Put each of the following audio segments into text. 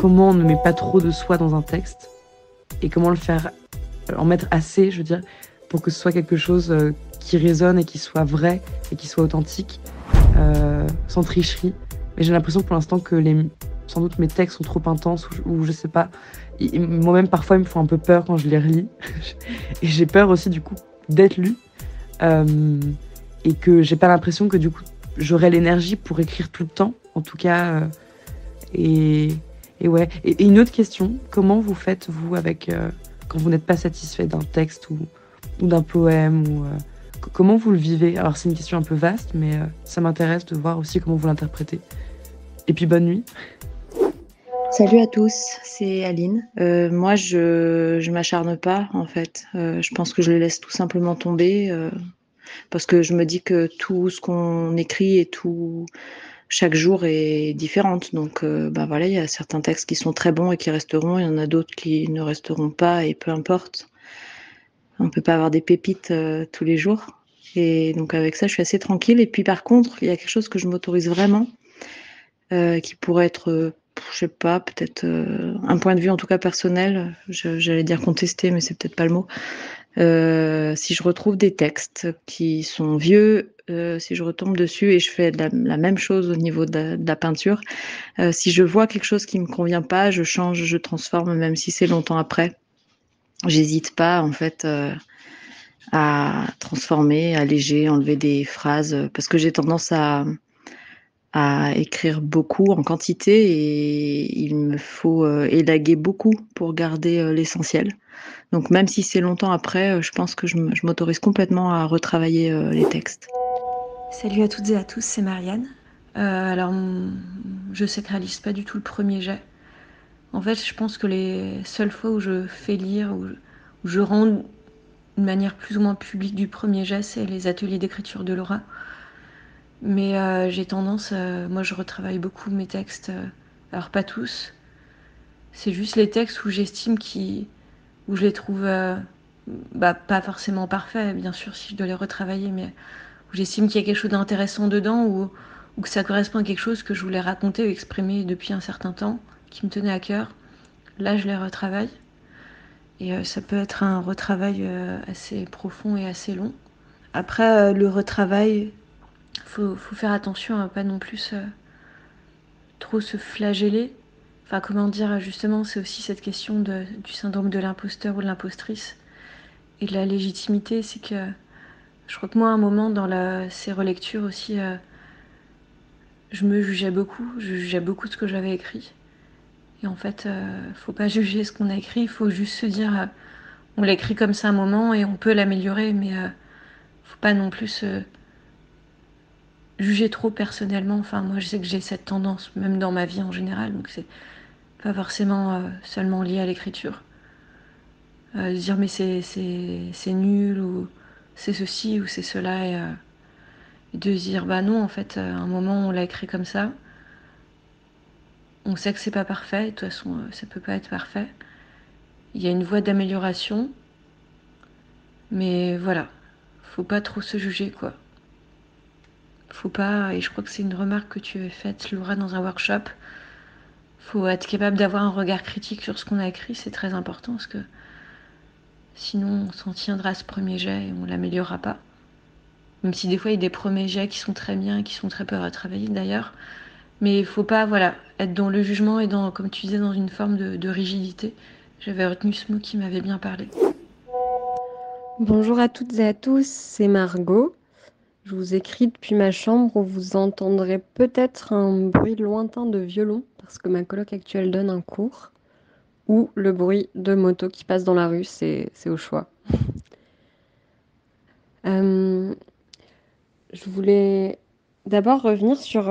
comment on ne met pas trop de soi dans un texte et comment le faire, en mettre assez, je veux dire, pour que ce soit quelque chose qui résonne et qui soit vrai et qui soit authentique, sans tricherie. Mais j'ai l'impression pour l'instant que sans doute mes textes sont trop intenses ou je sais pas. Moi-même, parfois, ils me font un peu peur quand je les relis. Et j'ai peur aussi, du coup, d'être lue. Et que j'ai pas l'impression que, du coup, j'aurai l'énergie pour écrire tout le temps. En tout cas, et, et ouais. Et une autre question, comment vous faites, vous, avec quand vous n'êtes pas satisfait d'un texte ou d'un poème ou, comment vous le vivez? Alors, c'est une question un peu vaste, mais ça m'intéresse de voir aussi comment vous l'interprétez. Et puis, bonne nuit. Salut à tous, c'est Aline. Moi, je m'acharne pas en fait. Je pense que je les laisse tout simplement tomber parce que je me dis que tout ce qu'on écrit et tout chaque jour est différente. Donc, bah voilà, il y a certains textes qui sont très bons et qui resteront. Il y en a d'autres qui ne resteront pas et peu importe. On peut pas avoir des pépites tous les jours. Et donc avec ça, je suis assez tranquille. Et puis par contre, il y a quelque chose que je m'autorise vraiment qui pourrait être, je sais pas, peut-être un point de vue en tout cas personnel, j'allais dire contesté, mais c'est peut-être pas le mot. Si je retrouve des textes qui sont vieux, si je retombe dessus et je fais la même chose au niveau de la peinture, si je vois quelque chose qui me convient pas, je change, je transforme, même si c'est longtemps après. J'hésite pas en fait à transformer, alléger, enlever des phrases, parce que j'ai tendance à écrire beaucoup en quantité et il me faut élaguer beaucoup pour garder l'essentiel. Donc même si c'est longtemps après, je pense que je m'autorise complètement à retravailler les textes. Salut à toutes et à tous, c'est Marianne. Alors, je sacralise pas du tout le premier jet. En fait, je pense que les seules fois où je fais lire, où je rends une manière plus ou moins publique du premier jet, c'est les ateliers d'écriture de Laura. Mais j'ai tendance, moi je retravaille beaucoup mes textes, alors pas tous. C'est juste les textes où j'estime où je les trouve pas forcément parfaits, bien sûr, si je dois les retravailler, mais où j'estime qu'il y a quelque chose d'intéressant dedans ou que ça correspond à quelque chose que je voulais raconter ou exprimer depuis un certain temps, qui me tenait à cœur. Là, je les retravaille. Et ça peut être un retravail assez profond et assez long. Après, le retravail, faut faire attention à pas non plus trop se flageller. Enfin, comment dire, justement, c'est aussi cette question du syndrome de l'imposteur ou de l'impostrice et de la légitimité. C'est que je crois que moi, à un moment, ces relectures aussi, je me jugeais beaucoup. Je jugeais beaucoup de ce que j'avais écrit. Et en fait, faut pas juger ce qu'on a écrit. Il faut juste se dire, on l'a écrit comme ça un moment et on peut l'améliorer, mais faut pas non plus se juger trop personnellement. Enfin, moi, je sais que j'ai cette tendance, même dans ma vie en général, donc c'est pas forcément seulement lié à l'écriture. Dire mais c'est nul ou c'est ceci ou c'est cela et de se dire bah non en fait à un moment on l'a écrit comme ça, on sait que c'est pas parfait, de toute façon ça peut pas être parfait. Il y a une voie d'amélioration, mais voilà, faut pas trop se juger quoi. Faut pas, et je crois que c'est une remarque que tu as faite Laura dans un workshop, faut être capable d'avoir un regard critique sur ce qu'on a écrit, c'est très important parce que sinon on s'en tiendra à ce premier jet et on l'améliorera pas. Même si des fois il y a des premiers jets qui sont très bien, qui sont très peu à travailler d'ailleurs. Mais il faut pas voilà, être dans le jugement et dans, comme tu disais, dans une forme de rigidité. J'avais retenu ce mot qui m'avait bien parlé. Bonjour à toutes et à tous, c'est Margot. Je vous écris depuis ma chambre où vous entendrez peut-être un bruit lointain de violon parce que ma coloc actuelle donne un cours ou le bruit de moto qui passe dans la rue, c'est au choix. Euh, je voulais d'abord revenir sur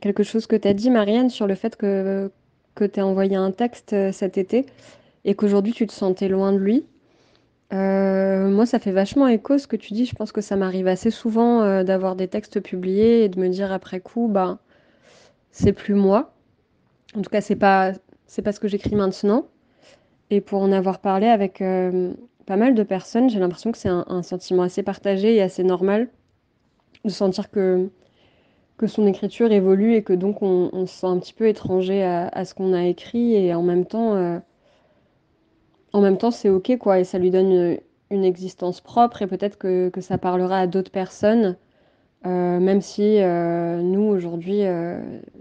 quelque chose que tu as dit, Marianne, sur le fait que tu as envoyé un texte cet été et qu'aujourd'hui tu te sentais loin de lui. Moi, ça fait vachement écho ce que tu dis. Je pense que ça m'arrive assez souvent d'avoir des textes publiés et de me dire après coup, bah, c'est plus moi. En tout cas, c'est pas ce que j'écris maintenant. Et pour en avoir parlé avec pas mal de personnes, j'ai l'impression que c'est un sentiment assez partagé et assez normal de sentir que son écriture évolue et que donc on se sent un petit peu étranger à ce qu'on a écrit et en même temps c'est ok quoi et ça lui donne une existence propre et peut-être que ça parlera à d'autres personnes, même si nous aujourd'hui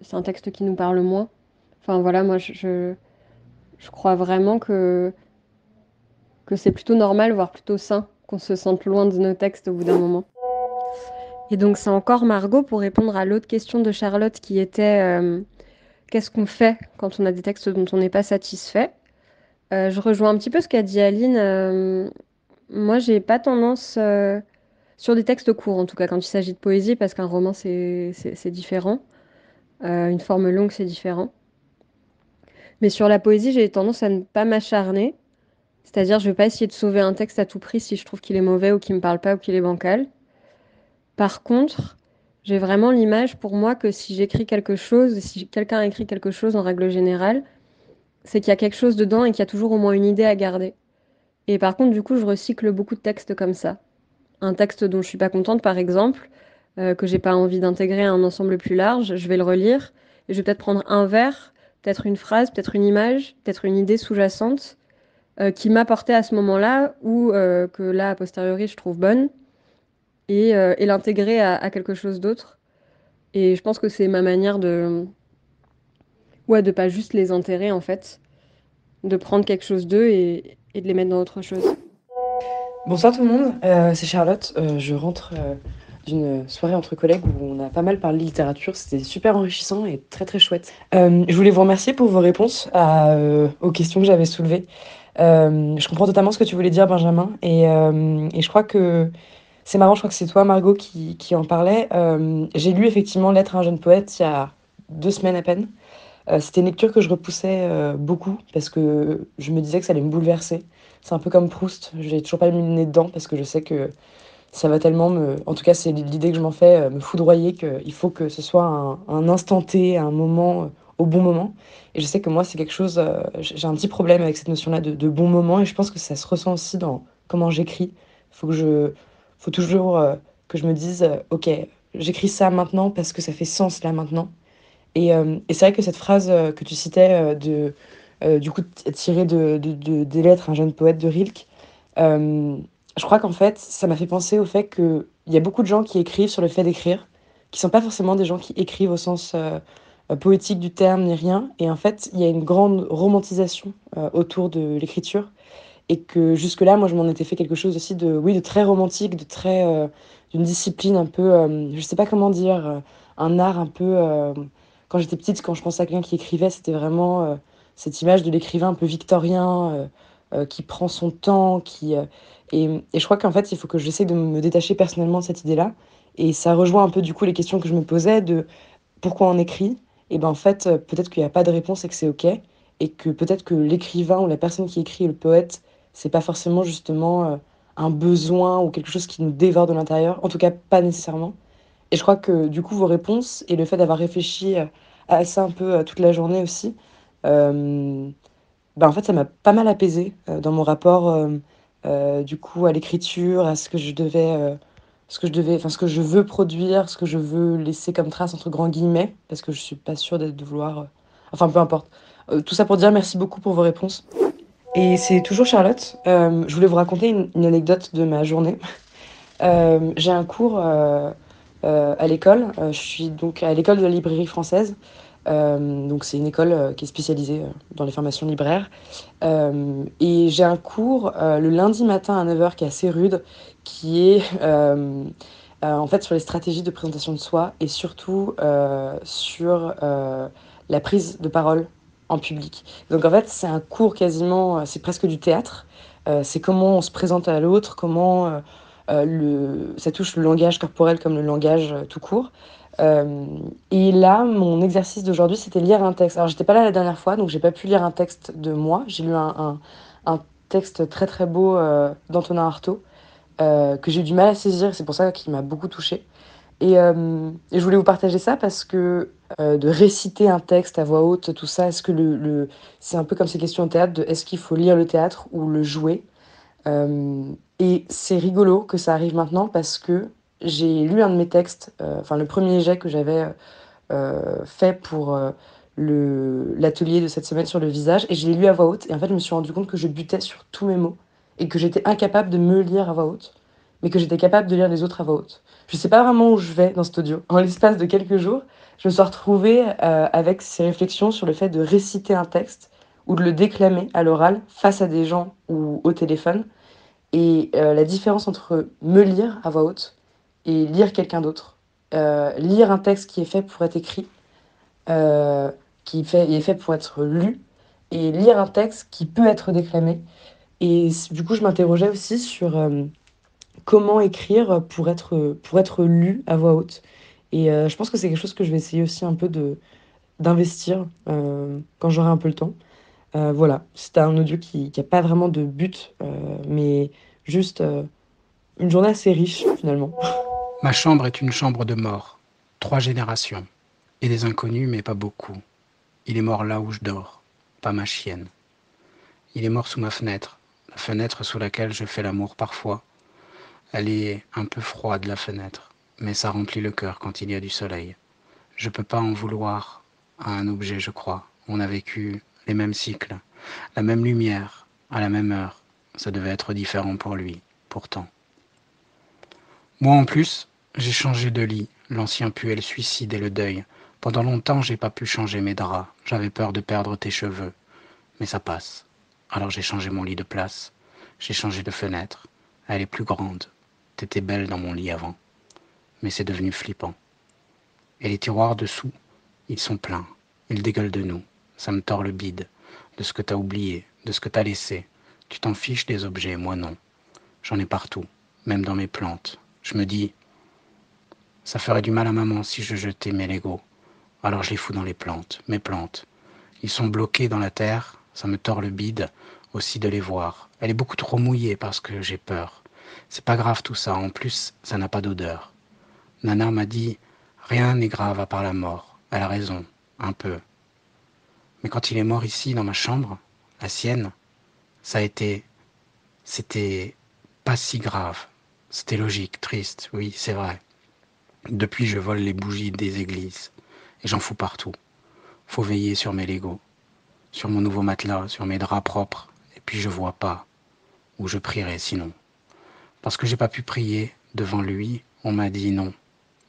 c'est un texte qui nous parle moins. Enfin voilà, moi je crois vraiment que c'est plutôt normal, voire plutôt sain, qu'on se sente loin de nos textes au bout d'un moment. Et donc c'est encore Margot pour répondre à l'autre question de Charlotte qui était qu'est-ce qu'on fait quand on a des textes dont on n'est pas satisfait. Je rejoins un petit peu ce qu'a dit Aline. Moi, j'ai pas tendance sur des textes courts, en tout cas quand il s'agit de poésie, parce qu'un roman c'est différent. Une forme longue, c'est différent. Mais sur la poésie, j'ai tendance à ne pas m'acharner. C'est-à-dire, je vais pas essayer de sauver un texte à tout prix si je trouve qu'il est mauvais ou qu'il me parle pas ou qu'il est bancal. Par contre, j'ai vraiment l'image pour moi que si j'écris quelque chose, si quelqu'un écrit quelque chose en règle générale, c'est qu'il y a quelque chose dedans et qu'il y a toujours au moins une idée à garder. Et par contre, du coup, je recycle beaucoup de textes comme ça. Un texte dont je suis pas contente, par exemple, que j'ai pas envie d'intégrer à un ensemble plus large, je vais le relire et je vais peut-être prendre un vers, peut-être une phrase, peut-être une image, peut-être une idée sous-jacente qui m'a porté à ce moment-là ou que là, a posteriori, je trouve bonne et l'intégrer à quelque chose d'autre. Et je pense que c'est ma manière de pas juste les enterrer en fait, de prendre quelque chose d'eux et de les mettre dans autre chose. Bonsoir tout le monde, c'est Charlotte. Je rentre d'une soirée entre collègues où on a pas mal parlé littérature. C'était super enrichissant et très très chouette. Je voulais vous remercier pour vos réponses aux questions que j'avais soulevées. Je comprends totalement ce que tu voulais dire, Benjamin, et je crois que c'est marrant. Je crois que c'est toi, Margot, qui en parlait. J'ai lu effectivement Lettre à un jeune poète il y a 2 semaines à peine. C'était une lecture que je repoussais beaucoup parce que je me disais que ça allait me bouleverser. C'est un peu comme Proust, j'ai toujours pas mis le nez dedans parce que je sais que ça va tellement me... En tout cas, c'est l'idée que je m'en fais, me foudroyer qu'il faut que ce soit un instant T, un moment, au bon moment. Et je sais que moi, c'est quelque chose... j'ai un petit problème avec cette notion-là de bon moment et je pense que ça se ressent aussi dans comment j'écris. Faut toujours que je me dise, ok, j'écris ça maintenant parce que ça fait sens là maintenant. Et c'est vrai que cette phrase que tu citais, du coup, tirée des lettres, un jeune poète de Rilke, euh, je crois qu'en fait, ça m'a fait penser au fait qu'il y a beaucoup de gens qui écrivent sur le fait d'écrire, qui sont pas forcément des gens qui écrivent au sens poétique du terme ni rien. Et en fait, il y a une grande romantisation autour de l'écriture. Et que jusque-là, moi, je m'en étais fait quelque chose aussi de, oui, de très romantique, d'une discipline un peu, je sais pas comment dire, un art un peu. Quand j'étais petite, quand je pensais à quelqu'un qui écrivait, c'était vraiment cette image de l'écrivain un peu victorien, qui prend son temps, et je crois qu'en fait, il faut que j'essaie de me détacher personnellement de cette idée-là. Et ça rejoint un peu, du coup, les questions que je me posais de pourquoi on écrit. Et ben, en fait, peut-être qu'il n'y a pas de réponse et que c'est OK. Et que peut-être que l'écrivain ou la personne qui écrit, le poète, c'est pas forcément justement un besoin ou quelque chose qui nous dévore de l'intérieur, en tout cas pas nécessairement. Et je crois que du coup vos réponses et le fait d'avoir réfléchi à ça un peu toute la journée aussi, euh, en fait ça m'a pas mal apaisé dans mon rapport du coup à l'écriture, à ce que je veux produire, ce que je veux laisser comme trace entre grands guillemets, parce que je suis pas sûre de vouloir, enfin peu importe. Tout ça pour dire merci beaucoup pour vos réponses. Et c'est toujours Charlotte. Je voulais vous raconter une anecdote de ma journée. J'ai un cours à l'école. Je suis donc à l'école de la librairie française. Donc c'est une école qui est spécialisée dans les formations libraires. Et j'ai un cours le lundi matin à 9 heures qui est assez rude, qui est en fait sur les stratégies de présentation de soi et surtout sur la prise de parole en public. Donc en fait c'est un cours quasiment, c'est presque du théâtre. C'est comment on se présente à l'autre, comment ça touche le langage corporel comme le langage tout court. Euh, et là, mon exercice d'aujourd'hui, c'était lire un texte. Alors, j'étais pas là la dernière fois, donc j'ai pas pu lire un texte de moi. J'ai lu un texte très très beau d'Antonin Artaud, que j'ai eu du mal à saisir, c'est pour ça qu'il m'a beaucoup touchée. Et je voulais vous partager ça parce que de réciter un texte à voix haute, tout ça, est-ce que c'est un peu comme ces questions au théâtre de est-ce qu'il faut lire le théâtre ou le jouer? Et c'est rigolo que ça arrive maintenant parce que j'ai lu un de mes textes, enfin le premier jet que j'avais fait pour l'atelier de cette semaine sur le visage, et je l'ai lu à voix haute, et en fait je me suis rendu compte que je butais sur tous mes mots, et que j'étais incapable de me lire à voix haute, mais que j'étais capable de lire les autres à voix haute. Je sais pas vraiment où je vais dans cet audio. En l'espace de quelques jours, je me suis retrouvée avec ces réflexions sur le fait de réciter un texte ou de le déclamer à l'oral face à des gens ou au téléphone, et la différence entre me lire à voix haute et lire quelqu'un d'autre. Lire un texte qui est fait pour être écrit, est fait pour être lu, et lire un texte qui peut être déclamé. Et du coup, je m'interrogeais aussi sur comment écrire pour être lu à voix haute. Et je pense que c'est quelque chose que je vais essayer aussi un peu d'investir quand j'aurai un peu le temps. Voilà, c'était un audio qui a pas vraiment de but, mais juste une journée assez riche finalement. Ma chambre est une chambre de mort. 3 générations. Et des inconnus, mais pas beaucoup. Il est mort là où je dors, pas ma chienne. Il est mort sous ma fenêtre, la fenêtre sous laquelle je fais l'amour parfois. Elle est un peu froide, la fenêtre, mais ça remplit le cœur quand il y a du soleil. Je peux pas en vouloir à un objet, je crois. On a vécu les mêmes cycles, la même lumière, à la même heure. Ça devait être différent pour lui, pourtant. Moi en plus, j'ai changé de lit. L'ancien puait le suicide et le deuil. Pendant longtemps, j'ai pas pu changer mes draps. J'avais peur de perdre tes cheveux. Mais ça passe. Alors j'ai changé mon lit de place. J'ai changé de fenêtre. Elle est plus grande. T'étais belle dans mon lit avant. Mais c'est devenu flippant. Et les tiroirs dessous, ils sont pleins. Ils dégueulent de nous. Ça me tord le bide. De ce que t'as oublié, de ce que t'as laissé. Tu t'en fiches des objets, moi non. J'en ai partout, même dans mes plantes. Je me dis, ça ferait du mal à maman si je jetais mes Legos. Alors je les fous dans les plantes, mes plantes. Ils sont bloqués dans la terre, ça me tord le bide aussi de les voir. Elle est beaucoup trop mouillée parce que j'ai peur. C'est pas grave tout ça, en plus ça n'a pas d'odeur. Nana m'a dit, rien n'est grave à part la mort. Elle a raison, un peu. Mais quand il est mort ici, dans ma chambre, la sienne, ça a été... C'était pas si grave. C'était logique, triste, oui, c'est vrai. Depuis, je vole les bougies des églises. Et j'en fous partout. Faut veiller sur mes Legos, sur mon nouveau matelas, sur mes draps propres. Et puis je vois pas où je prierai sinon. Parce que j'ai pas pu prier devant lui, on m'a dit non.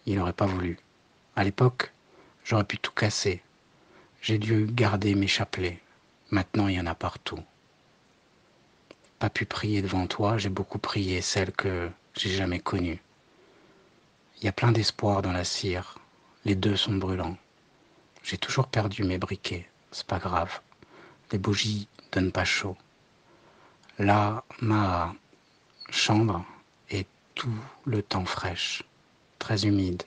Il n'aurait pas voulu. À l'époque, j'aurais pu tout casser. J'ai dû garder mes chapelets. Maintenant, il y en a partout. Pas pu prier devant toi, j'ai beaucoup prié celle que j'ai jamais connue. Il y a plein d'espoir dans la cire. Les deux sont brûlants. J'ai toujours perdu mes briquets. C'est pas grave. Les bougies donnent pas chaud. Là, ma chambre est tout le temps fraîche, très humide.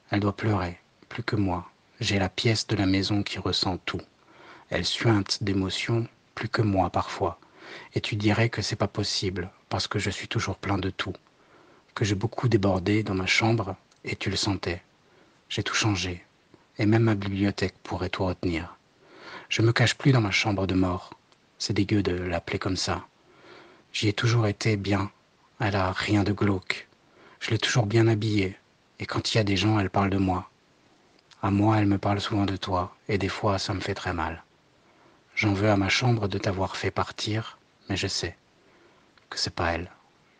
Elle doit pleurer, plus que moi. J'ai la pièce de la maison qui ressent tout. Elle suinte d'émotions, plus que moi parfois. Et tu dirais que c'est pas possible, parce que je suis toujours plein de tout. Que j'ai beaucoup débordé dans ma chambre, et tu le sentais. J'ai tout changé. Et même ma bibliothèque pourrait tout retenir. Je me cache plus dans ma chambre de mort. C'est dégueu de l'appeler comme ça. J'y ai toujours été bien. Elle a rien de glauque. Je l'ai toujours bien habillée. Et quand il y a des gens, elle parle de moi. À moi, elle me parle souvent de toi. Et des fois, ça me fait très mal. J'en veux à ma chambre de t'avoir fait partir, mais je sais que c'est pas elle.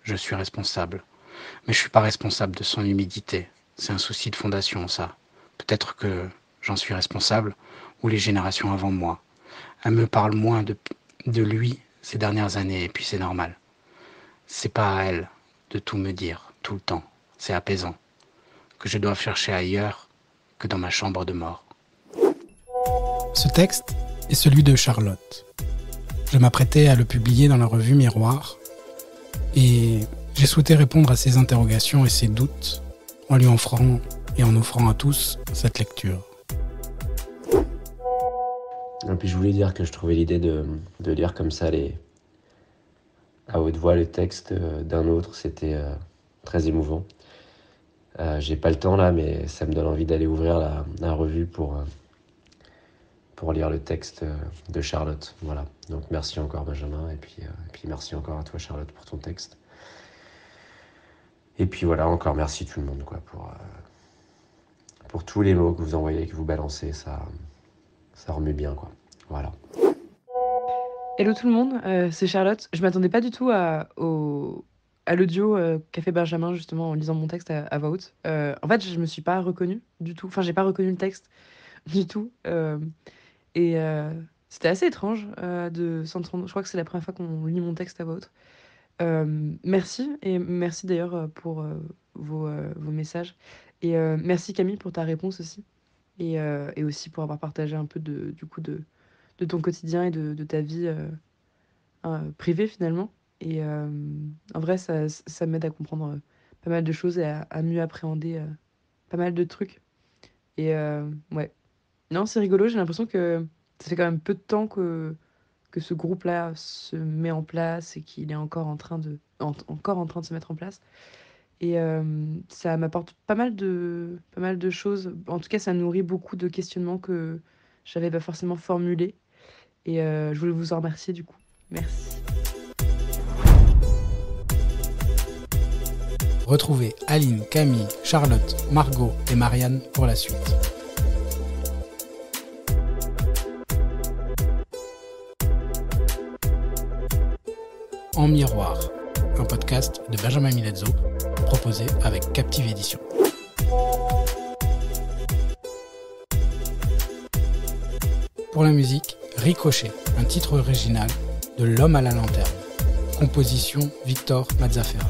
Je suis responsable. Mais je suis pas responsable de son humidité. C'est un souci de fondation, ça. Peut-être que j'en suis responsable, ou les générations avant moi. Elle me parle moins de lui ces dernières années, et puis c'est normal. C'est pas à elle de tout me dire, tout le temps. C'est apaisant. Que je dois chercher ailleurs que dans ma chambre de mort. Ce texte est celui de Charlotte. Je m'apprêtais à le publier dans la revue Miroir, et j'ai souhaité répondre à ses interrogations et ses doutes en lui offrant et en offrant à tous cette lecture. Et puis je voulais dire que je trouvais l'idée de lire comme ça à haute voix le texte d'un autre, c'était très émouvant. J'ai pas le temps là, mais ça me donne envie d'aller ouvrir la revue pour lire le texte de Charlotte. Voilà. Donc merci encore Benjamin, et puis merci encore à toi Charlotte pour ton texte. Et puis voilà, encore merci tout le monde quoi, pour tous les mots que vous envoyez, que vous balancez, ça remet bien, quoi. Voilà. Hello tout le monde, c'est Charlotte. Je m'attendais pas du tout à l'audio qu'a fait Benjamin justement en lisant mon texte à voix haute. En fait, je me suis pas reconnue du tout. Enfin, j'ai pas reconnu le texte du tout. Et c'était assez étrange de s'entendre. Je crois que c'est la première fois qu'on lit mon texte à voix haute. Merci, et merci d'ailleurs pour vos messages. Et merci Camille pour ta réponse aussi. Et aussi pour avoir partagé un peu de ton quotidien et de ta vie privée finalement. Et en vrai, ça m'aide à comprendre pas mal de choses et à mieux appréhender pas mal de trucs. Et ouais. Non, c'est rigolo, j'ai l'impression que ça fait quand même peu de temps que ce groupe-là se met en place et qu'il est encore encore en train de se mettre en place. Et ça m'apporte pas mal de choses. En tout cas, ça nourrit beaucoup de questionnements que j'avais pas forcément formulés. Et je voulais vous en remercier du coup. Merci. Retrouvez Aline, Camille, Charlotte, Margot et Marianne pour la suite. En miroir, un podcast de Benjamin Milazzo, proposé avec Captive Édition. Pour la musique, Ricochet, un titre original de L'Homme à la lanterne. Composition Victor Mazzaferra.